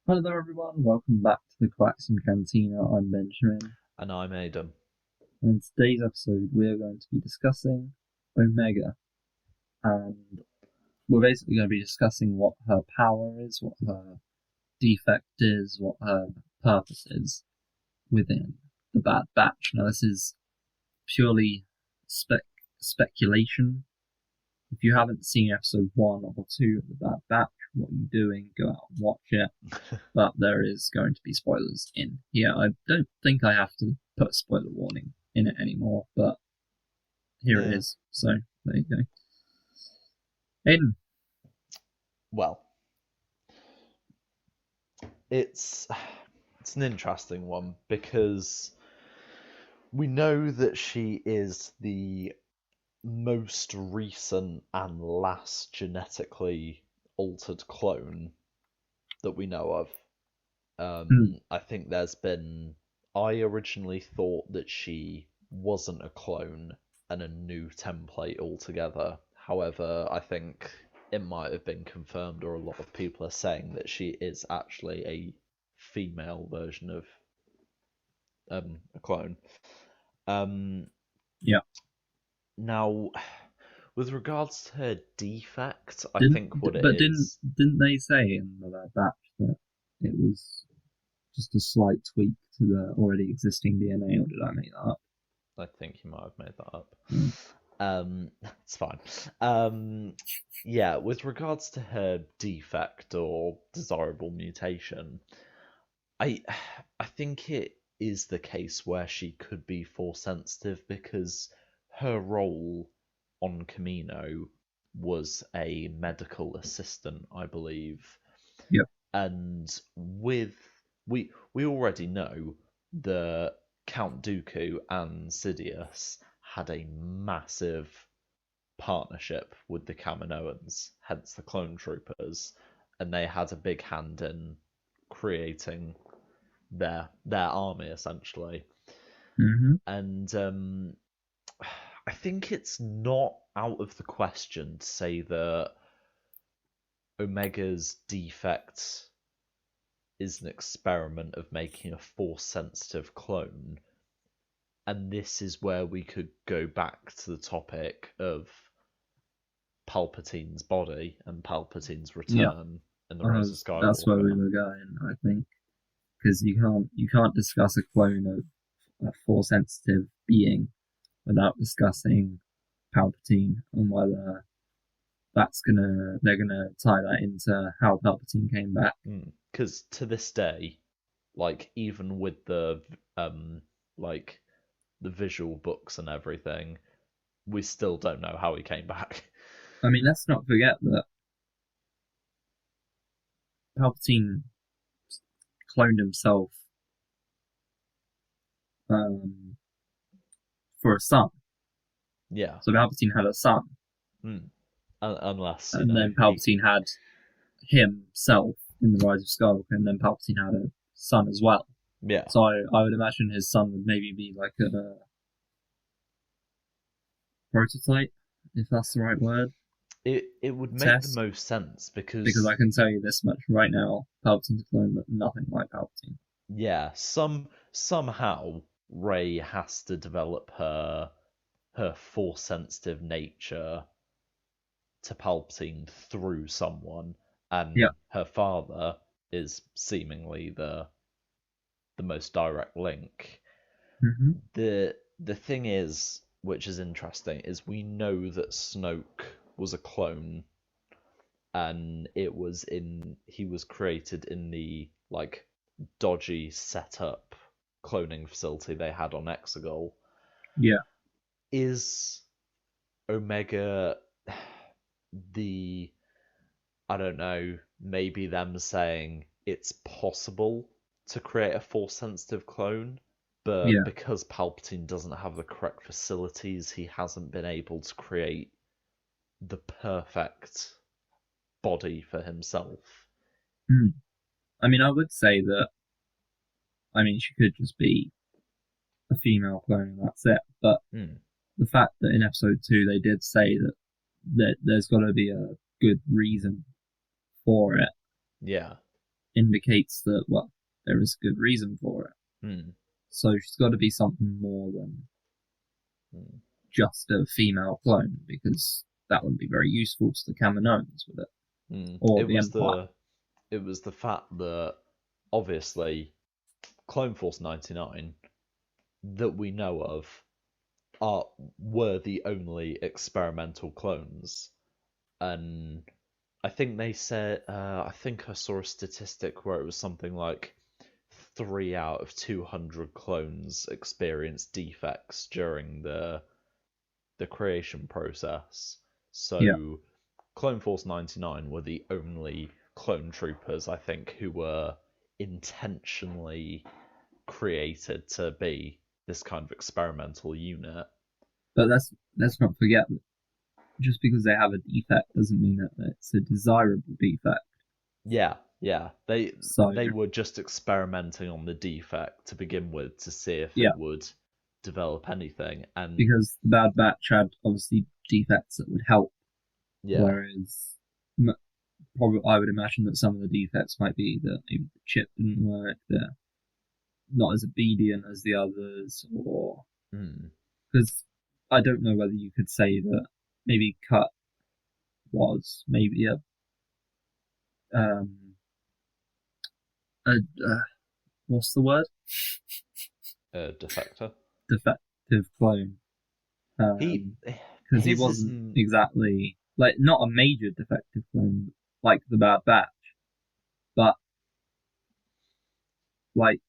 Hello there, everyone. Welcome back to the Coaxium Cantina. I'm Benjamin, And I'm Adam. and in today's episode, we are going to be discussing Omega, and we're basically going to be discussing what her power is, what her defect is, what her purpose is within the Bad Batch. Now, this is purely speculation. If you haven't seen episode 1 or 2 of the Bad Batch, what are you doing? Go out and watch it. But there is going to be spoilers in here. I don't think I have to put a spoiler warning in it anymore, but here it Yeah. is. So there you go. Aiden. Well, it's an interesting one because we know that she is the most recent and last genetically altered clone that we know of. I think I originally thought that she wasn't a clone and a new template altogether. However, I think it might have been confirmed, or a lot of people are saying that she is actually a female version of a clone. Um, Yeah. Now, with regards to her defect, I Didn't think what it but didn't is. didn't they say in the Bad Batch that it was just a slight tweak to the already existing DNA, or did I make that up? I think you might have made that up. Mm. It's fine. Yeah, with regards to her defect or desirable mutation, I I think it is the case where she could be force sensitive because her role on Camino was a medical assistant, I believe. Yep. And with we already know that Count Dooku and Sidious had a massive partnership with the Kaminoans, hence the clone troopers, and they had a big hand in creating their army essentially. Mm-hmm. And I think it's not out of the question to say that Omega's defect is an experiment of making a force sensitive clone. And this is where we could go back to the topic of Palpatine's body and Palpatine's Yeah. return in the Rise of That's where we Skywalker. were going, I think, because you can't discuss a clone of a force sensitive being without discussing Palpatine and whether they're gonna tie that into how Palpatine came back. Because to this day, like even with like the visual books and everything, we still don't know how he came back. I mean, let's not forget that Palpatine cloned himself um, for a son. Yeah. So Palpatine had a son, Unless, and then he. Palpatine had himself in the Rise of Skywalker, and then Palpatine had a son as well. Yeah. So I would imagine his son would maybe be like a prototype, if that's the right word. It would make the Test, most sense because because I can tell you this much right now: Palpatine's clone looked nothing like Palpatine. yeah, somehow Rey has to develop her force sensitive nature to Palpatine through someone, Yeah. and her father is seemingly the most direct link. Mm-hmm. The thing is, which is interesting, is we know that Snoke was a clone, and he was created in the like dodgy setup cloning facility they had on Exegol. Yeah. Is Omega the, I don't know, maybe them saying it's possible to create a force sensitive clone, but Yeah. because Palpatine doesn't have the correct facilities, he hasn't been able to create the perfect body for himself. Mm. I mean, I would say that. I mean, she could just be a female clone and that's it. But Hmm. the fact that in episode 2 they did say that there's got to be a good reason for it, Yeah. indicates that, well, there is a good reason for it. Hmm. So she's got to be something more than just a female clone, because that wouldn't be very useful to the Kaminoans with it, or It the was Empire. the fact that obviously Clone Force 99 that we know of were the only experimental clones, and I think they said I think I saw a statistic where it was something like 3 out of 200 clones experienced defects during the creation process. Yeah, So Clone Force 99 were the only clone troopers, I think, who were intentionally created to be this kind of experimental unit. but let's not forget that just because they have a defect doesn't mean that it's a desirable defect. Yeah, yeah. They So they were just experimenting on the defect to begin with to see if yeah, it would develop anything. And because the Bad Batch had obviously defects that would help, yeah, whereas probably I would imagine that some of the defects might be that maybe the chip didn't work, they're not as obedient as the others, or mm, because I don't know whether you could say that maybe Cut was maybe um a what's the word, a defector. defective clone, He because he his wasn't isn't exactly like not a major defective clone like the Bad Batch, but like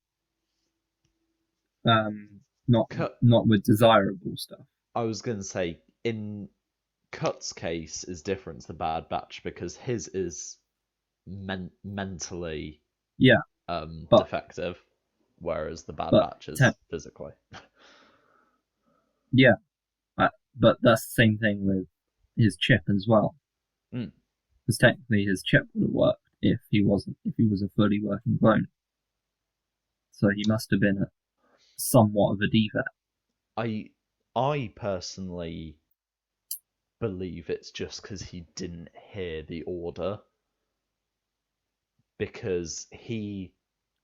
not cut. not with desirable stuff. I was gonna say in Cut's case is different to the Bad Batch because his is mentally Yeah, but defective, whereas the Bad but Batch te- is physically. yeah, but that's the same thing with his chip as well. Mm. Because technically his chip would have worked if he was a fully working clone. So he must have been somewhat of a defect. I personally believe it's just because he didn't hear the order because he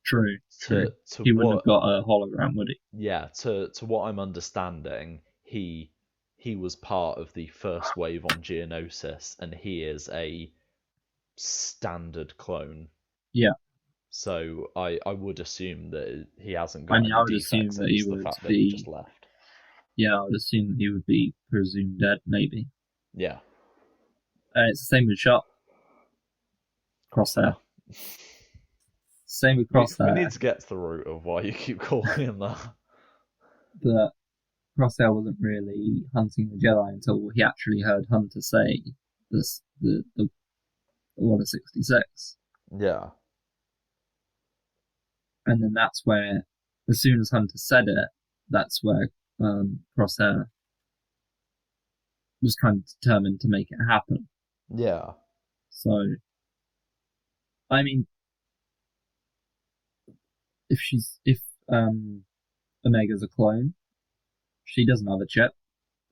True, true. to He wouldn't have what got a hologram, would he? yeah to what I'm understanding he was part of the first wave on Geonosis and he is a standard clone. Yeah. So I would assume that he hasn't I got mean, I any would assume defects. that he It's the would fact that he just be. left. Yeah, I would assume that he would be presumed dead, maybe. Yeah. It's the same with Sharp Crosshair. Crosshair. Same with We Crosshair. need to get to the root of why you keep calling him that. That Crosshair wasn't really hunting the Jedi until he actually heard Hunter say this the Order 66. Yeah. And then that's where, as soon as Hunter said it, that's where Crosshair was kind of determined to make it happen. Yeah. So, I mean, if Omega's a clone, she doesn't have a chip,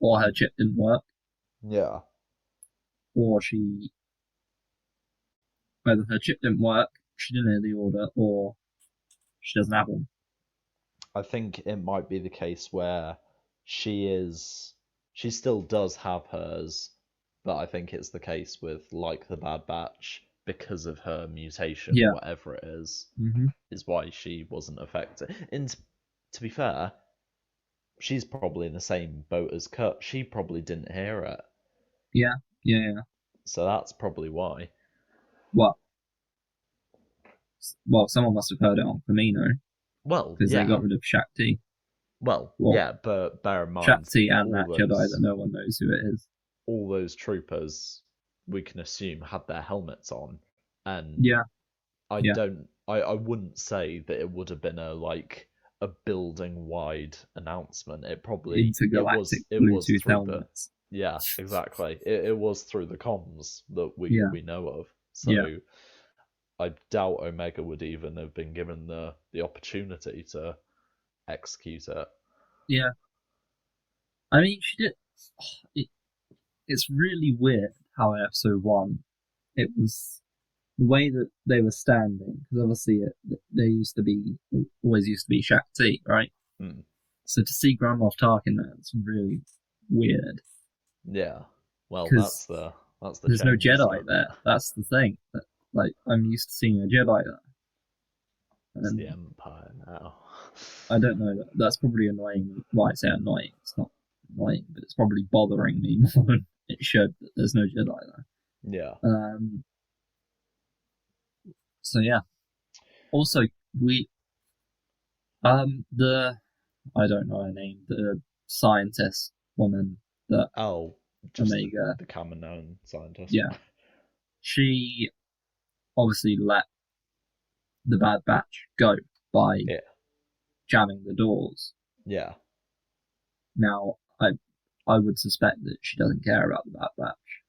or her chip didn't work, Yeah. or whether her chip didn't work, she didn't hear the order, or she doesn't have one. I think it might be the case where she still does have hers, but I think it's the case with like the Bad Batch because of her mutation, Yeah. whatever it Mm-hmm. is why she wasn't affected. And to be fair, she's probably in the same boat as Cut. She probably didn't hear it, Yeah, yeah. so that's probably why. Well, someone must have heard it on Kamino Well, because they yeah. got rid of Shakti. Well, Well, yeah, but bear in mind Shakti and all that Jedi that those no one knows who it is. all those troopers we can assume had their helmets on, and Yeah, yeah. I wouldn't say that it would have been a building wide announcement. Intergalactic it was Bluetooth through the helmets. yeah, exactly. It was through the comms that Yeah, we know of. yeah, So I doubt Omega would even have been given the opportunity to execute it. yeah. I mean, she did. It, it's really weird how in episode 1 it was. the way that they were standing, because obviously they always used to be Shakti, right? Hmm. So to see Grand Moff Tarkin there, it's really weird Yeah. Well, because that's the there's no change, isn't Jedi it? there. That's the thing. Like I'm used to seeing a Jedi there, It's the and Empire now. I don't know. That's probably annoying. Well, I say annoying. It's not annoying, but it's probably bothering me more than it should that there's no Jedi there. Yeah. So yeah. Also, we the I don't know her name. The scientist woman that Oh, just Omega. the common known scientist. Yeah, she obviously let the Bad Batch go by Yeah. jamming the doors. Yeah. Now, I would suspect that she doesn't care about the Bad Batch,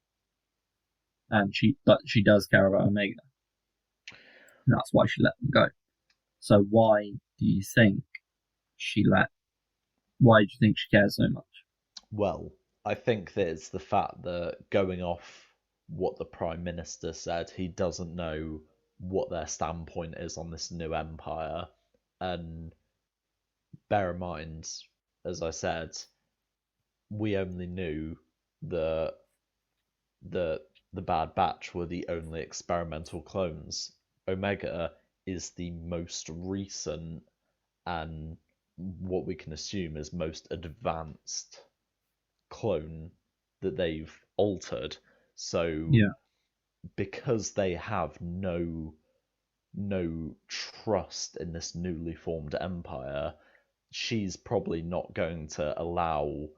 but she does care about Omega. And that's why she let them go. So why do you think she let? Why do you think she cares so much? Well, I think that it's the fact that going off what the Prime Minister said, he doesn't know what their standpoint is on this new empire. And bear in mind, as I said, we only knew that the Bad Batch were the only experimental clones. Omega is the most recent and what we can assume is most advanced clone that they've altered. So Yeah, because they have no trust in this newly formed empire, she's probably not going to allow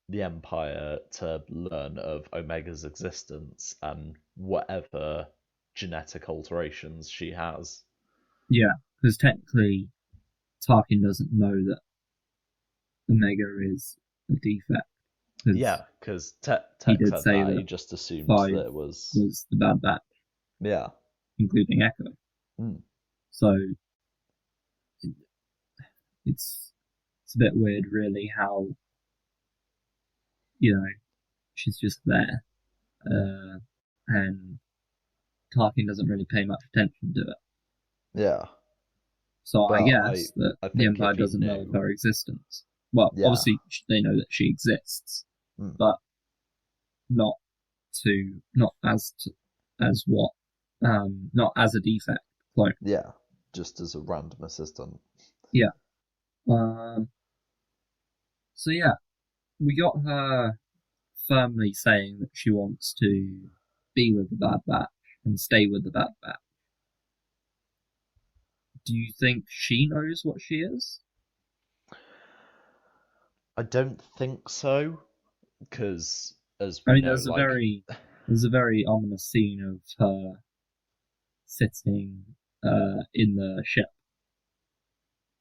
the empire to learn of Omega's existence and whatever genetic alterations she has. yeah, because technically Tarkin doesn't know that Omega is a defect because Yeah, because he Tech did said say that. that He just assumed five that it was. was the Bad Batch, Yeah. including Echo. Mm. So it's it's a bit weird, really, how you know she's just there, and Tarkin doesn't really pay much attention to it. Yeah. So I But guess that I the think Empire if he doesn't know of knew. her existence. Well, Yeah. obviously they know that she exists, Mm. but not as what, not as a defect clone. Yeah. Just as a random assistant. Yeah. Um. So yeah, we got her firmly saying that she wants to be with the Bad Batch and stay with the Bad Batch. Do you think she knows what she is? I don't think so, because as I we mean, know, like, there's a very ominous scene of her sitting in the ship,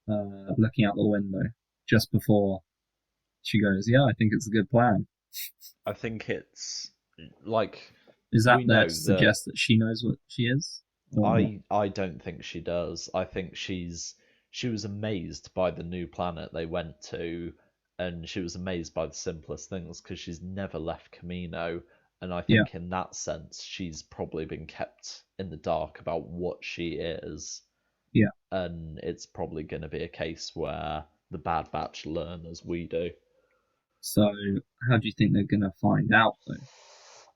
looking out the window just before she goes, "Yeah, I think it's a good plan." I think it's like Is that we there know to that suggest that she knows what she is, or not? I don't think she does. I think she was amazed by the new planet they went to, and she was amazed by the simplest things because she's never left Camino. And I Yeah, think in that sense, she's probably been kept in the dark about what she is, yeah. and it's probably going to be a case where the Bad Batch learn as we do. So, how do you think they're gonna find out though?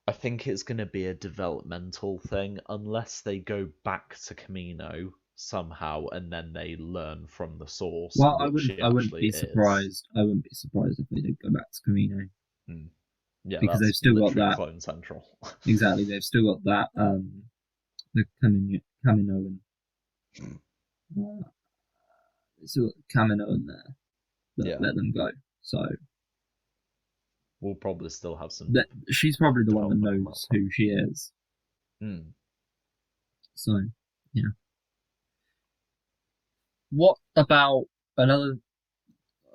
I think it's going to be a developmental thing unless they go back to Camino somehow and then they learn from the source Well, what she I wouldn't actually be is. surprised. I wouldn't be surprised if they did go back to Camino Hmm. Yeah, because they've that's still got literally that. Clone Central. Exactly, they've still got that. The Camino and still got Camino in there that Yeah, let them go. So we'll probably still have some that she's probably the one that development on that knows front. who she is. Hmm. So yeah. What about another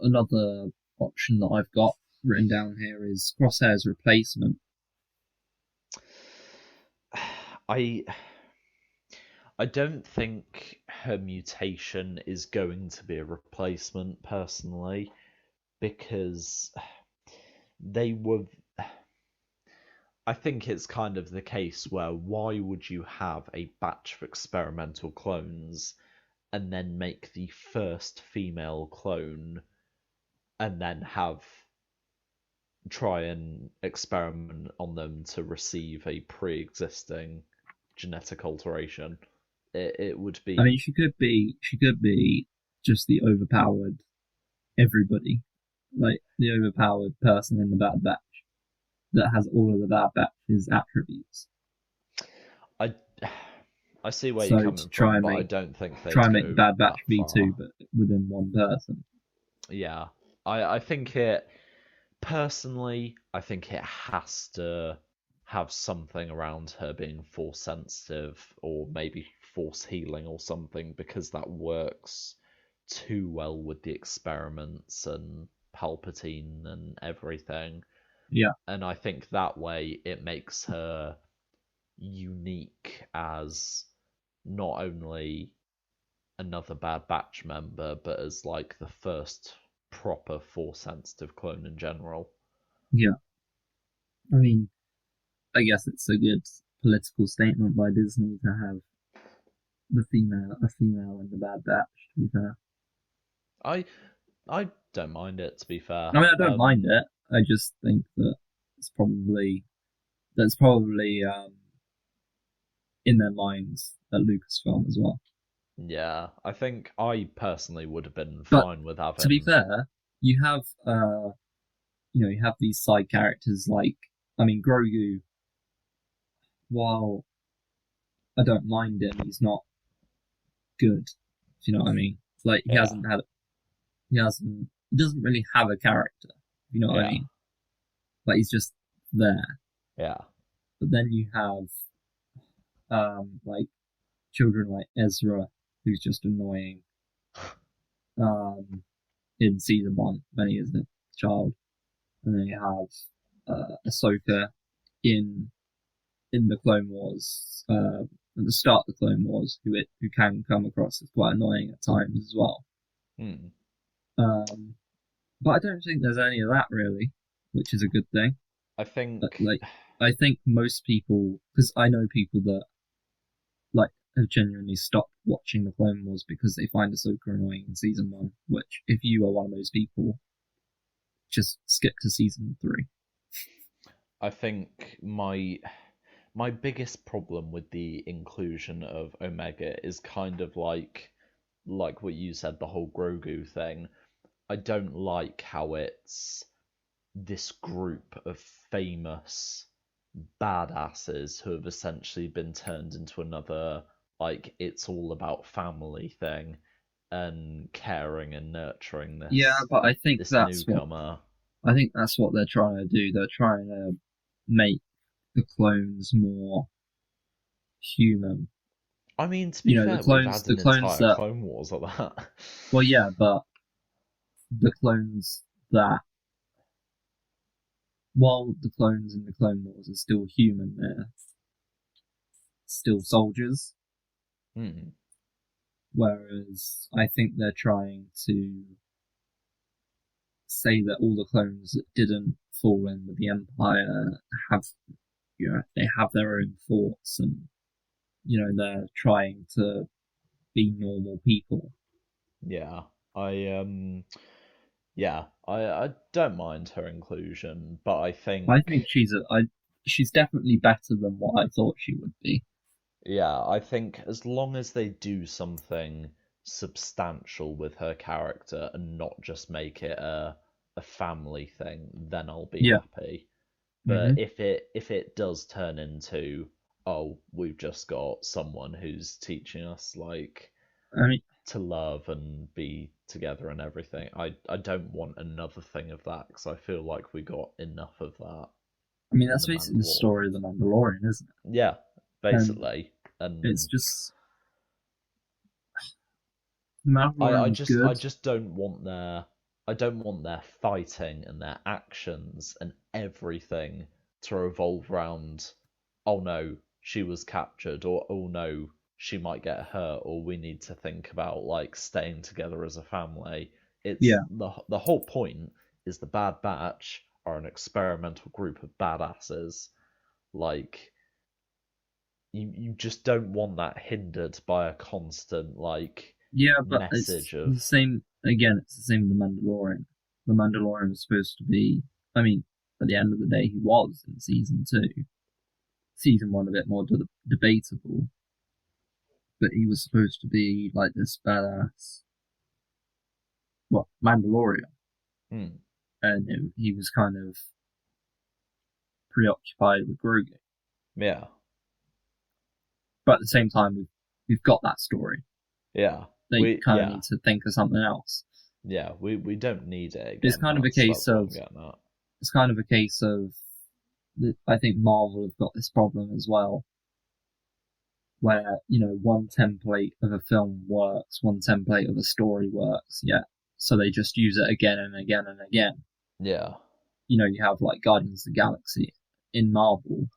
another option that I've got written down here is Crosshair's replacement. I I don't think her mutation is going to be a replacement personally because they were I think it's kind of the case where why would you have a batch of experimental clones and then make the first female clone and then have try and experiment on them to receive a pre-existing genetic alteration. It would I mean, be she could be just the overpowered everybody, like the overpowered person in the Bad Batch that has all of the Bad Batch's attributes. I I see where you're So to coming from, but I don't think try they'd and make the go Bad Batch that V2, far. but within one person. Yeah, I think it personally. I think it has to have something around her being force sensitive or maybe force healing or something because that works too well with the experiments and Palpatine and everything. Yeah, And I think that way it makes her unique as not only another Bad Batch member, but as like the first proper force sensitive clone in general. yeah. I mean, I guess it's a good political statement by Disney to have a female in the Bad Batch. To be fair, I I don't mind it to be fair. I mean, I don't mind it. I just think that it's probably that's probably in their minds at Lucasfilm as well. Yeah, I think I personally would have been But fine with to be having. fair, you have you have these side characters like, I mean, Grogu. While I don't mind him, he's not good. Do you know what I mean? Like Yeah, he doesn't really have a character. You know what I yeah, mean? Like he's just there. yeah, But then you have like children like Ezra, who's just annoying. Um, in season one when he is a child, and then you have Ahsoka in the Clone Wars, at the start of the Clone Wars, who can come across as quite annoying at times as well. hmm. Um, but I don't think there's any of that really, which is a good thing. I But think like, I think most people, because I know people that like have genuinely stopped watching the Clone Wars because they find Ahsoka annoying in season one. Which, if you are one of those people, just skip to season three. I think my biggest problem with the inclusion of Omega is kind of like what you said, the whole Grogu thing. I don't like how it's this group of famous badasses who have essentially been turned into another like it's all about family thing and caring and nurturing Yeah, but this newcomer. I think that's what they're trying to do. They're trying to make the clones more human. I mean, to be You know, fair, we've had the an clones entire that, Clone Wars of that. well, yeah, but the clones that, while the clones in the Clone Wars are still human, they're still soldiers. Hmm. Whereas I think they're trying to say that all the clones that didn't fall in with the Empire have, they have their own thoughts, and they're trying to be normal people. Yeah, I yeah, I don't mind her inclusion, but I I think think she's definitely better than what I thought she would be. yeah, I think as long as they do something substantial with her character and not just make it a family thing, then I'll be Yeah. happy. Hmm. But if it does turn into, oh, we've just got someone who's teaching us like I mean, to love and be together and everything, I don't want another thing of that because I feel like we got enough of that in that's The basically the Mandalorian. story of the Mandalorian, isn't it? Yeah, And basically. it's And just the I Mandalorian was just good. I don't want their fighting and their actions and everything to revolve around, oh no, she was captured, or oh no, she might get hurt, or we need to think about like staying together as a family. It's Yeah, the whole point is the Bad Batch are an experimental group of badasses, Like, you just don't want that hindered by a constant, like, Yeah, but it's message the of. same. Again, it's the same with the Mandalorian. The Mandalorian was supposed to be. I mean, at the end of the day, he was in season 2. Season 1 a bit more debatable, but he was supposed to be like this badass, what, Mandalorian, Hmm, and he was kind of preoccupied with Grogu. yeah, But at the same time, we've got that story. yeah. They We kind of yeah need to think of something else. yeah we don't need it It's again. kind of a case That's what I'm of getting at. it's kind of a case of I think Marvel have got this problem as well, where one template of a film works, one template of a story works, yeah. So they just use it again and again and again. Yeah, You have like Guardians of the Galaxy in Marvel,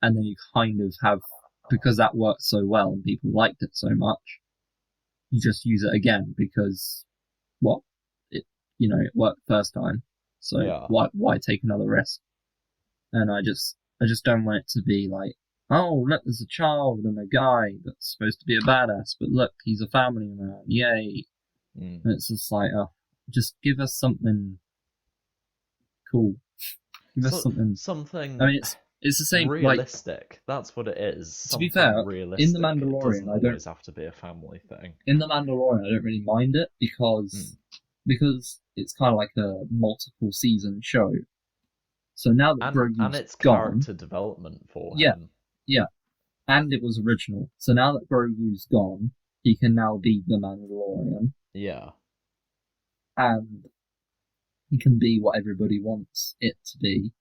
and then you kind of have, because that worked so well and people liked it so much, you just use it again because what it worked first time. So yeah. why take another risk? And I just don't want it to be like, oh look, there's a child and a guy that's supposed to be a badass, but look, he's a family man, yay! Mm. And it's just like, just give us something cool. Give us So something. I something mean, it's the same. Like, realistic. That's what it is. to be Something fair, in the realistic. It Mandalorian, doesn't I don't. always have to be a family thing. In the Mandalorian, I don't really mind it Mm. because it's kind of like a multiple season show. So now that And Grogu's it's gone, character development for yeah, him. yeah, and it was original. So now that Grogu's gone, he can now be the Mandalorian, Yeah, and he can be what everybody wants it to be.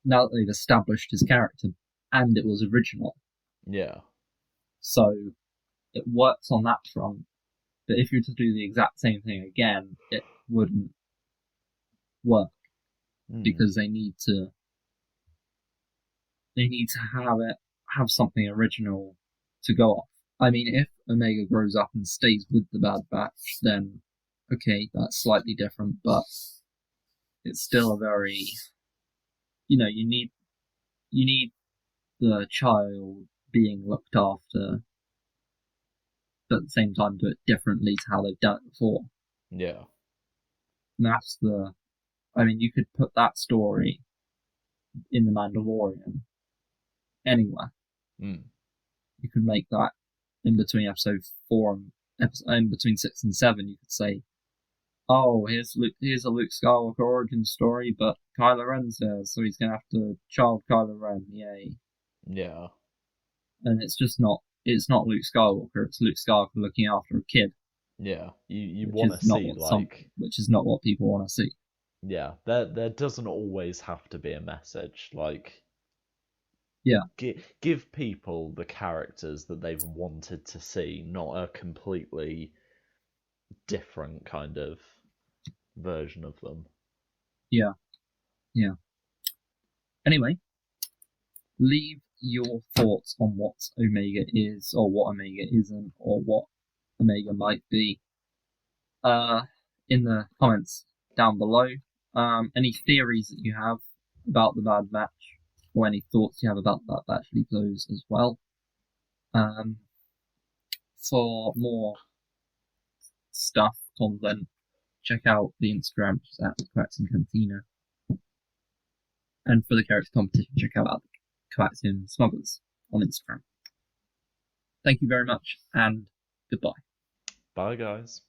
Now that they've established his character, and it was original, yeah, so it works on that front. But if you were to do the exact same thing again, it wouldn't work mm. because they need to have something original to go off. I mean, if Omega grows up and stays with the Bad Batch, then okay, that's slightly different, but it's still a very you need the child being looked after, but at the same time do it differently to how they've done it before. Yeah, And that's I mean, you could put that story in the Mandalorian anywhere. mm. You could make that in between episode 4 and in between 6 and 7. You could say, oh, here's a Luke Skywalker origin story, but Kylo Ren's there, so he's gonna have to child Kylo Ren, yay! Yeah, And it's not Luke Skywalker. It's Luke Skywalker looking after a kid, yeah. You which want is to not see, what some like, which is not what people want to see. yeah. There doesn't always have to be a message. Like, Yeah, give people the characters that they've wanted to see, not a completely different kind of version of them. yeah, yeah. Anyway, leave your thoughts on what Omega is, or what Omega isn't, or what Omega might be, in the comments down below. Any theories that you have about the Bad Batch, or any thoughts you have about the Bad Batch, leave those as well. For more content, check out the Instagram, which is at Coaxium Cantina. And for the character competition, check out the Coaxium Smugglers on Instagram. Thank you very much, and goodbye. Bye, guys.